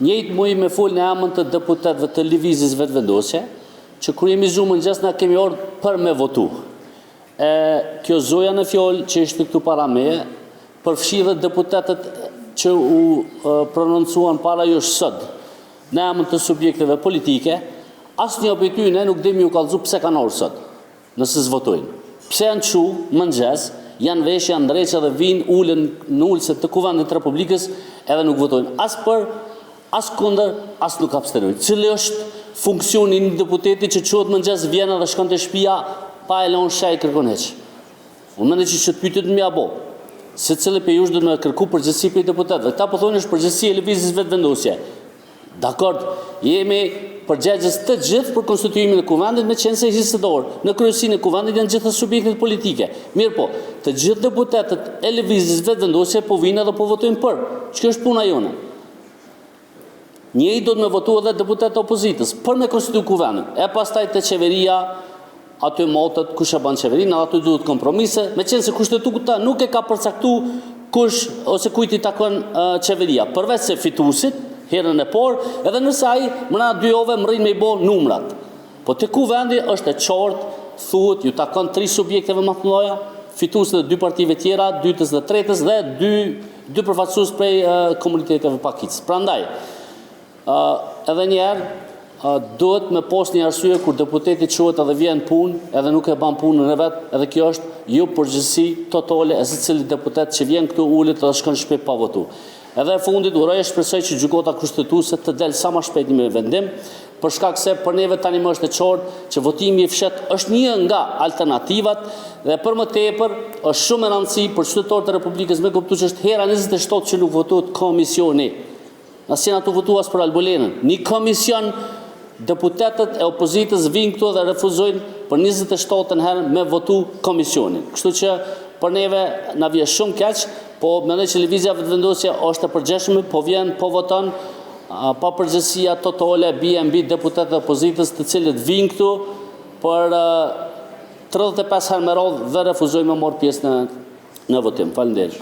Njëjtë muj me fol në emën të deputetëve të lëvizjes vetëvendosje, që kur jemi zumë në gjesë na kemi orë për me votu. Kjo zoja në fjollë që ishte këtu para meje, përfshirë deputetët që u prononcuan para jo sot në emën të subjekteve politike, asë një objektyne nuk dhe mi u kalëzu pse kanë orë sot, nëse zvotojnë. Pse janë qu, më në gjesë, janë veshë, janë ndreqë dhe vinë ullën në ullëset të kuvendit të Republikës edhe nuk votojnë. Asë për, asë kunder, asë nuk abstenojnë. Cili është funksioni një deputeti që quhet më në gjesë vjenë dhe shkon të shtëpia pa e lonë shaj kërkon heq. Unë mende që të pyetët më abo, se cili për jush dhe me kërku përgjësi për i deputetëve. Këta po thonë është përgjësi e lëvizjes vetëvendosje. Dakord, jemi përgjegjës të gjithë për konstituimin e kuvendit me qenë se hisëdor. Në kryesinë e kuvendit janë gjithë subjektet politike. Mirë po, të gjithë deputetët e lëvizjes vetëvendosje po vinë edhe po votojnë për. Që është puna jone? Njëri do të me votu edhe deputetë e opozitës për me konstituu kuvendin. E pastaj të qeveria, aty motët kush e ban qeverinë, aty duhet kompromise, me qenë se kushtetuta nuk e ka përcaktu kush ose kujt i takon qeveria, përveç se fituesit herën e parë, edhe nëse ai mëna dy ove mrin me i bo numrat. Po te kuvendi është e qartë, thuhet ju takon 3 subjekteve më të mëdha, fituesit e 2 partive tjera, dytës dhe tretës dhe dy përfaqësues prej komuniteteve pakicës. Prandaj, edhe njerë duhet me pos një arsye kur deputeti quhet edhe vjen punë edhe nuk e ban punën e vet, edhe kjo është jo përgjegjësi totale e secili deputet që vjen këtu ulet dhe shkon në shtëpi pa votu. Edhe e fundit uroj e shpresoj që gjykata kushtetuese të del sa më shpejt me vendim, për shkak se për neve tani më është e qartë që votimi i fshet është një nga alternativat dhe për më tepër është shumë e rëndësishme për qytetarët e Republikës me kuptuar që është hera 27 që nuk votohet komisioni. Asnjë atu votuas për Albolenën. Një komision deputetët e opozitës vinë këtu dhe refuzojnë për 27 herë me votu komisionin. Kështu që për neve na vjen shumë keq, po mendoj që lëvizja vetëvendosje është e përgjithshme, po vjen, po voton pa përgjegjësia totale mbi deputetët e opozitës të cilët vinë këtu për 35 herë me radhë dhe refuzojnë me marr pjesë në votim. Faleminderit.